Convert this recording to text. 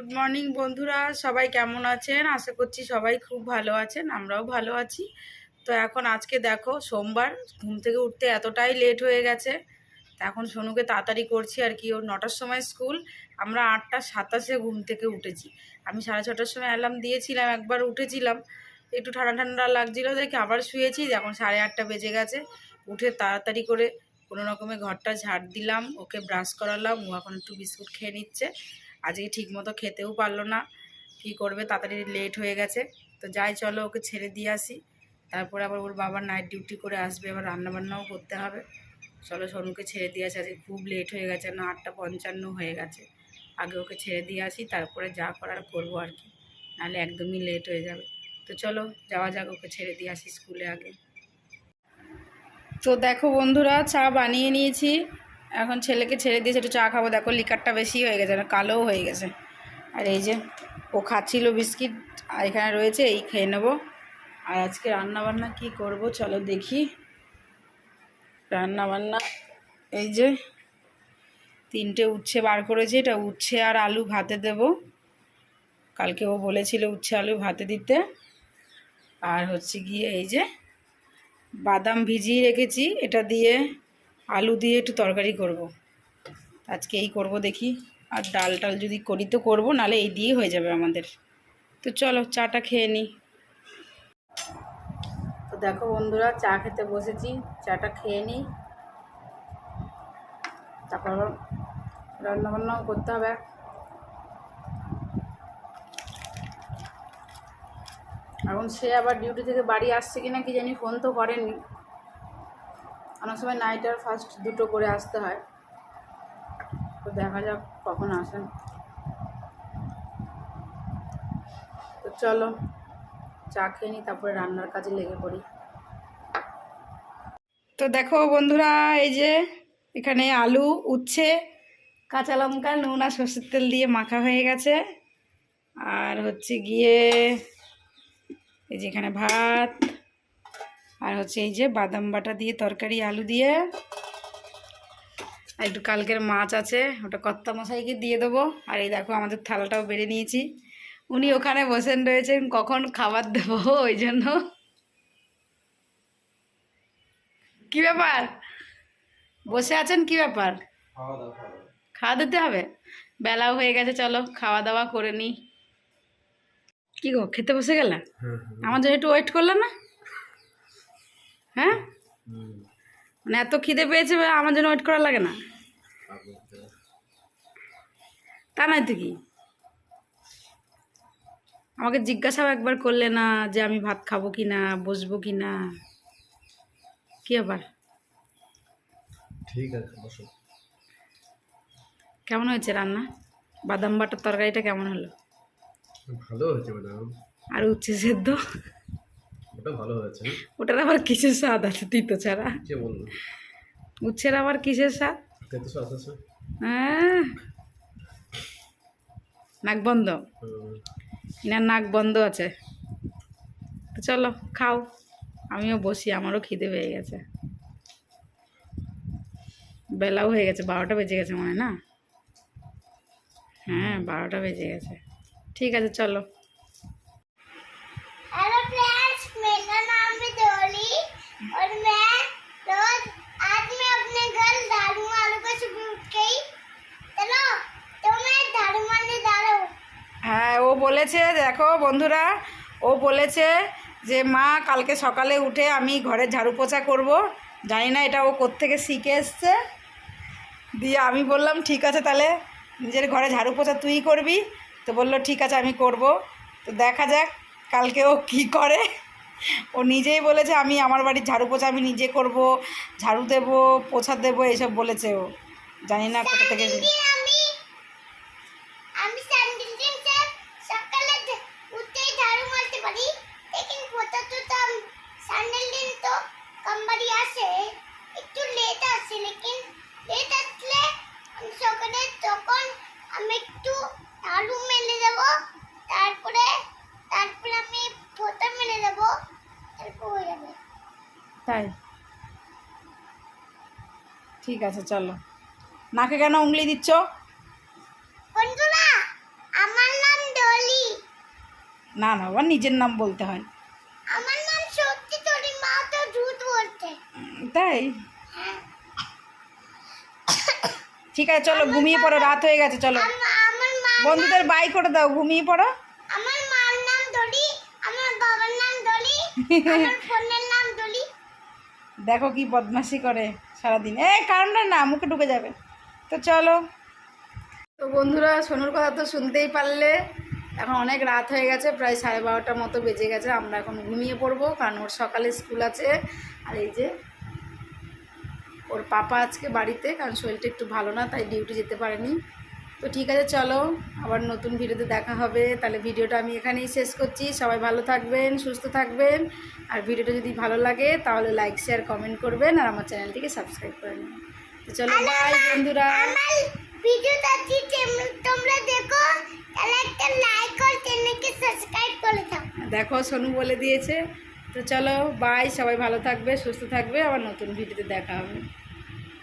Good morning বন্ধুরা, সবাই কেমন আছেন? আশা করছি সবাই খুব ভালো আছেন, আমরাও ভালো আছি। তো এখন আজকে দেখো সোমবার, ঘুম থেকে উঠতে এতটাই লেট হয়ে গেছে। তো এখন সোনুকে তাড়াতাড়ি করছি আর কি, ওর 9টার সময় স্কুল। আমরা 8টা 27-এ ঘুম থেকে উঠেছি। আমি 6:30টার সময় অ্যালার্ম দিয়েছিলাম, একবার উঠেছিলাম, একটু ঠান্ডা ঠান্ডা লাগছিলো দেখে আবার শুয়েছি। এখন 8:30 বেজে গেছে। উঠে তাড়াতাড়ি করে কোনো রকমে ঘরটা ঝাড় দিলাম, ওকে ব্রাশ করালাম, ও এখন একটু বিস্কুট খেয়ে নিচ্ছে। আজকে ঠিক মতো খেতেও পারলো না, কী করবে, তাড়াতাড়ি লেট হয়ে গেছে। তো যাই, চলো ওকে ছেড়ে দিয়ে আসি, তারপরে আবার ওর বাবার নাইট ডিউটি করে আসবে, আবার রান্নাবান্নাও করতে হবে। চলো সোনুকে ছেড়ে দিয়ে আসি, আজকে খুব লেট হয়ে গেছে, না 8:55 হয়ে গেছে। আগে ওকে ছেড়ে দিয়ে আসি, তারপরে যা করার করবো আর কি, নাহলে একদমই লেট হয়ে যাবে। তো চলো যাওয়া যাক, ওকে ছেড়ে দিয়ে আসি স্কুলে আগে। তো দেখো বন্ধুরা, চা বানিয়ে নিয়েছি, এখন ছেলেকে ছেড়ে দিয়েছে, একটু চা খাবো। দেখো লিকারটা বেশি হয়ে গেছে, না কালোও হয়ে গেছে। আর এই যে ও খাচ্ছিল বিস্কিট, আর এখানে রয়েছে, এই খেয়ে নেবো। আর আজকে রান্নাবান্না কি করব চলো দেখি। রান্নাবান্না এই যে 3টে উচ্ছে বার করেছি, এটা উচ্ছে আর আলু ভাতে দেব। কালকে ও বলেছিল উচ্ছে আলু ভাতে দিতে। আর হচ্ছে গিয়ে এই যে বাদাম ভিজিয়ে রেখেছি, এটা দিয়ে আলু দিয়ে একটু তরকারি করব। আজকে এই করব দেখি। আর ডাল টাল যদি করি তো করবো, নাহলে এই দিয়েই হয়ে যাবে আমাদের। তো চলো চাটা খেয়ে নিই। তো দেখো বন্ধুরা, চা খেতে বসেছি, চাটা খেয়ে নিই, তারপর রান্নাবান্নাও করতে হবে। এখন সে আবার ডিউটি থেকে বাড়ি আসছে কিনা কি জানি, ফোন তো করেনি। অনেক সময় নাইট আর ফার্স্ট দুটো করে আসতে হয়, তো দেখা যাক কখন আসেন। তো চলো চা খেয়ে নিই, তারপরে রান্নার কাজে লেগে পড়ি। তো দেখো বন্ধুরা, এই যে এখানে আলু, উচ্ছে, কাঁচা লঙ্কা, নুন আর সর্ষের তেল দিয়ে মাখা হয়ে গেছে। আর হচ্ছে গিয়ে এই যে এখানে ভাত, আর হচ্ছে এই যে বাদাম বাটা দিয়ে তরকারি আলু দিয়ে। আর একটু কালকের মাছ আছে, ওটা কর্তা মশাইকে দিয়ে দেবো। আর এই দেখো আমাদের থালাটাও বেড়ে নিয়েছি, উনি ওখানে বসেন রয়েছেন, কখন খাবার দেবো ওই জন্য। কি ব্যাপার, বসে আছেন কি ব্যাপার? খাওয়া দিতে হবে, বেলাও হয়ে গেছে, চলো খাওয়া দাওয়া করে নিই। কি গো, খেতে বসে গেলা? আমার জন্য একটু ওয়েট করলে না? হ্যাঁ, মানে এত খিদে পেয়েছে, আমার জন্য ওয়েট করা লাগে না? তা নয় তো কি, আমাকে জিজ্ঞাসাও একবার করলে না যে আমি ভাত খাবো কি না, বসবো কি না। কি ব্যাপার? ঠিক আছে বসো। কেমন হয়েছে রান্না? বাদাম বাটার তরকারিটা কেমন হলো? ভালো হয়েছে ম্যাডাম। আর উচ্ছে সেদ্ধ, ওটা ভালো হয়েছে। ওটার আবার কিসের স্বাদ আছে তিতো ছাড়া? কে বললো? উচ্ছের আবার কিসের স্বাদ? তেতো সস আছে। হ্যাঁ, নাক বন্ধ, না নাক বন্ধ আছে। তো চলো খাও, আমিও বসি, আমারও খিদে পেয়ে গেছে। বেলাও হয়ে গেছে, 12টা বেজে গেছে মনে হয় না? হ্যাঁ 12টা বেজে গেছে। ঠিক আছে চলো। हेलो फ्रेंड्स, मेरा नाम है डोली और मैं रोज आज मैं अपने घर झाड़ू मारू को सुबह उठ गई। चलो तो मैं झाड़ू मारने जा रहा हूँ। হ্যাঁ ও বলেছে, দেখো বন্ধুরা, ও বলেছে যে মা কালকে সকালে উঠে আমি ঘরের ঝাড়ু পোছা করব। জানি না এটা ও কোত্থেকে শিখে এসছে। দিয়ে আমি বললাম ঠিক আছে, তাহলে নিজের ঘরে ঝাড়ু পোছা তুই করবি। তো বললো ঠিক আছে আমি করব। তো দেখা যাক কালকে ও কী করে। ও নিজেই বলেছে আমি আমার বাড়ির ঝাড়ু পোছা আমি নিজে করব, ঝাড়ু দেবো, পোছা দেবো, এইসব বলেছে ও। জানি না কোথা থেকে। আমি স্যান্ডেল দিন से সকালে উঠেই ঝাড়ু মারতে পারি, लेकिन পোতা তো স্যান্ডেল দিন তো কমবাড়ি আসে, একটু লেট আসে, लेकिन লেট আসলে আমি সকালে তখন আমি একটু ঝাড়ু মেলে দেব, তারপরে আমি পোতা মেলে দেব, তারপর হয়ে যাবে। তাই ঠিক আছে চলো। নাকে কেন উংলি দিচ্ছ? বন্ধুরা, আমার না না বাবা, নিজের নাম বলতে হয়। আমার নাম সত্যি, তোর মা তো ঝুট বলছে। তাই হ্যাঁ। ঠিক আছে, চলো ঘুমিয়ে পড়ো, রাত হয়ে গেছে, চলো আমার মা, বন্ধুদের বাই করে দাও, ঘুমিয়ে পড়ো। আমার মার নাম ডলি, আমার বাবার নাম ডলি, আমার ফোনের নাম ডলি। দেখো কি বদমাশি করে সারাদিন, কারণটা না মুখে ঢুকে যাবে। তো চলো, তো বন্ধুরা সোনুর কথা তো শুনতেই পারলে। এখন অনেক রাত হয়ে গেছে, প্রায় 12:30 মতো বেজে গেছে। আমরা এখন ঘুমিয়ে পড়বো, কারণ ওর সকালে স্কুল আছে। আর এই যে ওর পাপা আজকে বাড়িতে, কারণ শরীরটা একটু ভালো না, তাই ডিউটি যেতে পারেনি। তো ঠিক আছে, চলো আবার নতুন ভিডিওতে দেখা হবে। তাহলে ভিডিওটা আমি এখানেই শেষ করছি। সবাই ভালো থাকবেন, সুস্থ থাকবেন। আর ভিডিওটা যদি ভালো লাগে তাহলে লাইক শেয়ার কমেন্ট করবেন, আর আমার চ্যানেলটিকে সাবস্ক্রাইব করে নেবেন। তো চলো বাই বন্ধুরা। আমার ভিডিওটা যদি তোমরা দেখো তাহলে একটা লাইক আর চ্যানেলকে সাবস্ক্রাইব করে দাও। দেখো সোনু বলে দিয়েছে। তো চলো বাই, সবাই ভালো থাকবে, সুস্থ থাকবে, আবার নতুন ভিডিওতে দেখা হবে।